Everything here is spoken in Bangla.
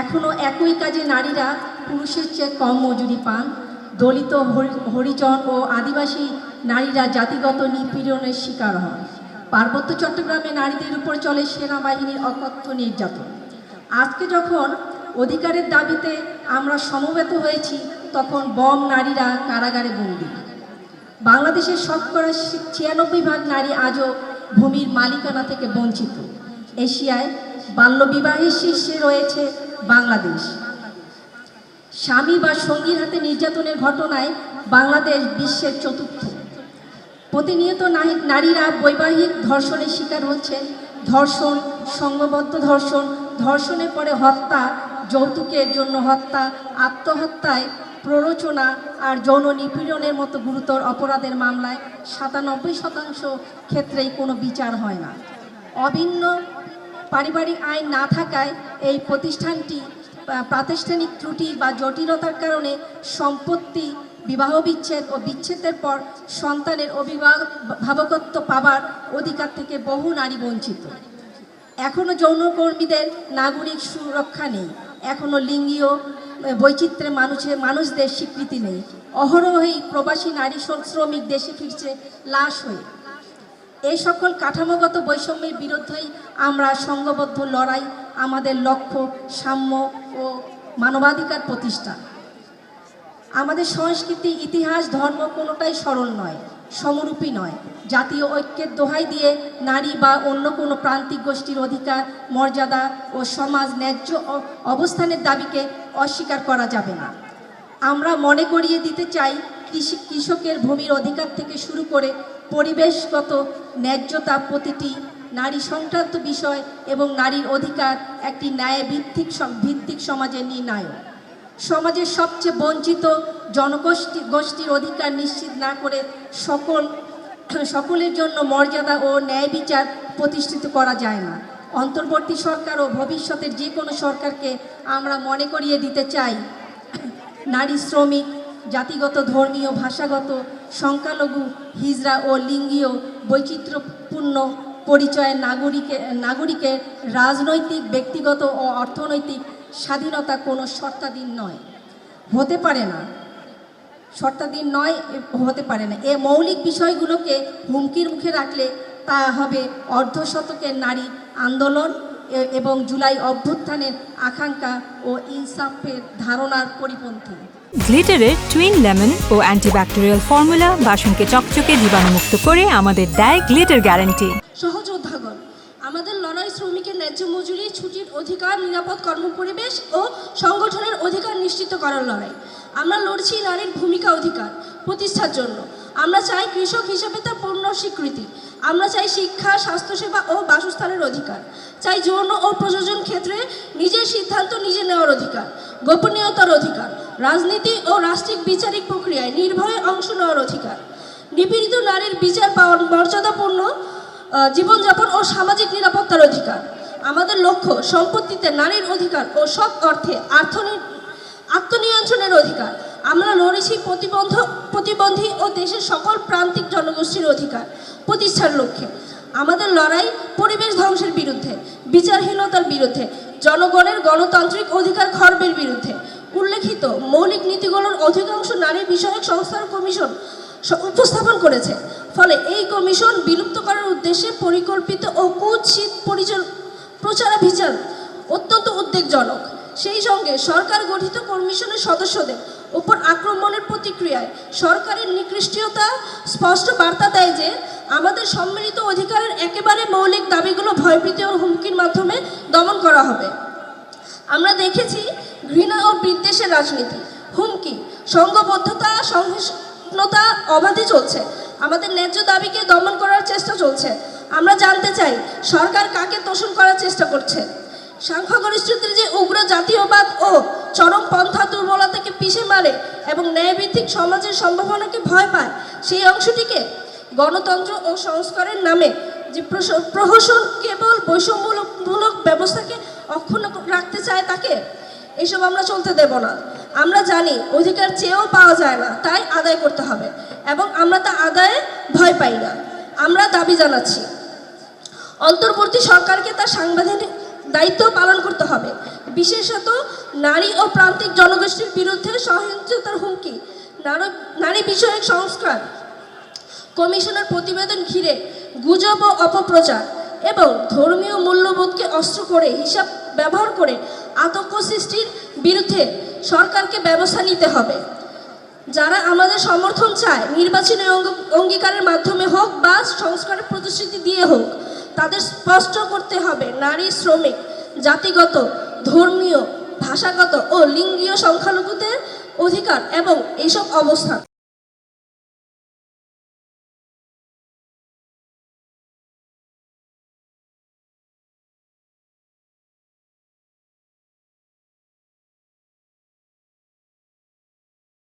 এখনও একই কাজে নারীরা পুরুষের চেয়ে কম মজুরি পান। দলিত, হরিজন ও আদিবাসী নারীরা জাতিগত নিপীড়নের শিকার হন। পার্বত্য চট্টগ্রামে নারীদের উপর চলে সেনাবাহিনীর অকথ্য নির্যাতন। আজকে যখন অধিকারের দাবিতে আমরা সমবেত হয়েছি, তখন বম নারীরা কারাগারে বন্দী। বাংলাদেশের শতকরা 96% নারী আজও ভূমির মালিকানা থেকে বঞ্চিত। এশিয়ায় বাল্যবিবাহের শীর্ষে রয়েছে বাংলাদেশ। স্বামী বা সঙ্গীর হাতে নির্যাতনের ঘটনায় বাংলাদেশ বিশ্বের চতুর্থ। প্রতিনিয়ত নারীরা বৈবাহিক ধর্ষণের শিকার হচ্ছেন। ধর্ষণ, সংঘবদ্ধ ধর্ষণ, ধর্ষণের পরে হত্যা, যৌতুকের জন্য হত্যা, আত্মহত্যায় প্ররোচনা আর যৌন নিপীড়নের মতো গুরুতর অপরাধের মামলায় 97% ক্ষেত্রেই কোনো বিচার হয় না। অভিন্ন পারিবারিক আইন না থাকায় এই প্রতিষ্ঠানটি প্রাতিষ্ঠানিক ত্রুটি বা জটিলতার কারণে সম্পত্তি, বিবাহ বিচ্ছেদ ও বিচ্ছেদের পর সন্তানের অভিভাবকত্ব পাবার অধিকার থেকে বহু নারী বঞ্চিত। এখনও যৌনকর্মীদের নাগরিক সুরক্ষা নেই। এখনও লিঙ্গীয় বৈচিত্র্যে মানুষদের স্বীকৃতি নেই। অহরহই প্রবাসী নারী শ্রমিক দেশে ফিরছে লাশ হয়ে। এই সকল কাঠামোগত বৈষম্যের বিরুদ্ধেই আমরা সংঘবদ্ধ লড়াই। আমাদের লক্ষ্য সাম্য ও মানবাধিকার প্রতিষ্ঠা। আমাদের সংস্কৃতি, ইতিহাস, ধর্ম কোনোটাই সরল নয়, সমরূপী নয়। জাতীয় ঐক্যের দোহাই দিয়ে নারী বা অন্য কোনো প্রান্তিক গোষ্ঠীর অধিকার, মর্যাদা ও সমাজ ন্যায্য অবস্থানের দাবিকে অস্বীকার করা যাবে না। আমরা মনে করিয়ে দিতে চাই, কৃষকের ভূমির অধিকার থেকে শুরু করে পরিবেশগত ন্যায্যতা প্রতিটি নারী সংক্রান্ত বিষয় এবং নারীর অধিকার একটি ন্যায়ভিত্তিক সমাজের নির্ণায়ক। সমাজের সবচেয়ে বঞ্চিত জনগোষ্ঠীর অধিকার নিশ্চিত না করে সকলের জন্য মর্যাদা ও ন্যায় বিচার প্রতিষ্ঠিত করা যায় না। অন্তর্বর্তী সরকার ও ভবিষ্যতের যে কোনো সরকারকে আমরা মনে করিয়ে দিতে চাই, নারী শ্রমিক, জাতিগত, ধর্মীয়, ভাষাগত, সংখ্যালঘু, হিজড়া ও লিঙ্গীয় বৈচিত্র্যপূর্ণ পরিচয়ের নাগরিকের রাজনৈতিক, ব্যক্তিগত ও অর্থনৈতিক স্বাধীনতা কোনো শর্তাধীন হতে পারে না। এ মৌলিক বিষয়গুলোকে হুমকির মুখে রাখলে তা হবে অর্ধশতকের নারী আন্দোলন এবং জুলাই অভ্যুত্থানের আকাঙ্ক্ষা ও ইনসাফের ধারণার পরিপন্থী। গ্লিটারের টুইন লেমন ও অ্যান্টিব্যাকটেরিয়াল ফর্মুলা বাসনকে চকচকে জীবাণুমুক্ত করে আমাদের দেয় গ্লিটার গ্যারান্টি। সহযোদ্ধাগণ, আমাদের লড়াই শ্রমিকের ন্যায্য মজুরি, ছুটির অধিকার, নিরাপদ কর্মপরিবেশ ও সংগঠনের অধিকার নিশ্চিত করার লড়াই। আমরা লড়ছি নারীর ভূমিকা অধিকার প্রতিষ্ঠার জন্য। আমরা চাই কৃষক হিসেবে তার পূর্ণ স্বীকৃতি। আমরা চাই শিক্ষা, স্বাস্থ্যসেবা ও বাসস্থানের অধিকার। চাই যৌন ও প্রযোজন ক্ষেত্রে নিজের সিদ্ধান্ত নিজে নেওয়ার অধিকার, গোপনীয়তার অধিকার, রাজনীতি ও রাষ্ট্রিক বিচারিক প্রক্রিয়ায় নির্ভয়ে অংশ নেওয়ার অধিকার, নিপীড়িত নারীর বিচার পাওয়ার মর্যাদাপূর্ণ জীবনযাপন ও সামাজিক নিরাপত্তার অধিকার। আমাদের লক্ষ্য সম্পত্তিতে নারীর অধিকার ও সব অর্থে আত্মনিয়ন্ত্রণের অধিকার। আমরা লড়েছি প্রতিবন্ধী ও দেশের সকল প্রান্তিক জনগোষ্ঠীর অধিকার প্রতিষ্ঠার লক্ষ্যে। আমাদের লড়াই পরিবেশ ধ্বংসের বিরুদ্ধে, বিচারহীনতার বিরুদ্ধে, জনগণের গণতান্ত্রিক অধিকার খর্বের বিরুদ্ধে। উল্লেখিত মৌলিক নীতিগুলোর অধিকাংশ নারী বিষয়ক সংস্থার কমিশন উপস্থাপন করেছে। ফলে এই কমিশন বিলুপ্ত করার উদ্দেশ্যে পরিকল্পিত ও কুৎসিত প্রচারাভিযান অত্যন্ত উদ্বেগজনক। সেই সঙ্গে সরকার গঠিত কমিশনের সদস্যদের উপর আক্রমণের প্রতিক্রিয়ায় সরকারের নিকৃষ্টতা স্পষ্ট বার্তা দেয় যে আমাদের সম্মিলিত অধিকারের একেবারে মৌলিক দাবিগুলো ভয়ভীতি ও হুমকির মাধ্যমে দমন করা হবে। আমরা দেখেছি ঘৃণা ও বিদ্বেষের রাজনীতি, হুমকি, সংঘবদ্ধতা, সহিষ্ণুতা অবাধে চলছে। আমাদের ন্যায্য দাবিকে দমন করার চেষ্টা চলছে। আমরা জানতে চাই সরকার কাকে তোষণ করার চেষ্টা করছে। সংখ্যাগরিষ্ঠদের যে উগ্র জাতীয়বাদ ও চরমপন্থা দুর্বলতাকে পিষে মারে এবং ন্যায়ভিত্তিক সমাজের সম্ভাবনাকে ভয় পায়, সেই অংশটিকে গণতন্ত্র ও সংস্কারের নামে যে প্রহসন কেবল বৈষম্যমূলক ব্যবস্থাকে অক্ষুণ্ণ রাখতে চায়, তাকে এসব আমরা চলতে দেব না। আমরা জানি অধিকার চেয়েও পাওয়া যায় না, তাই আদায় করতে হবে এবং আমরা তা আদায়ে ভয় পাই না। আমরা দাবি জানাচ্ছি অন্তর্বর্তী সরকারকে তার সাংবিধানিক দায়িত্ব পালন করতে হবে। বিশেষত নারী ও প্রান্তিক জনগোষ্ঠীর বিরুদ্ধে সহিংসতার হুমকি, নারী বিষয়ক সংস্কার কমিশনের প্রতিবেদন ঘিরে গুজব ও অপপ্রচার এবং ধর্মীয় মূল্যবোধকে অস্ত্র করে হিসাব ব্যবহার করে আতঙ্ক সৃষ্টির বিরুদ্ধে সরকারকে ব্যবস্থা নিতে হবে। যারা আমাদের সমর্থন চায়, নির্বাচনী অঙ্গীকারের মাধ্যমে হোক বা সংস্কারের প্রতিশ্রুতি দিয়ে হোক, তাদের স্পষ্ট করতে হবে নারী, শ্রমিক, জাতিগত, ধর্মীয়, ভাষাগত ও লিঙ্গীয় সংখ্যালঘুদের অধিকার এবং এইসব অবস্থান।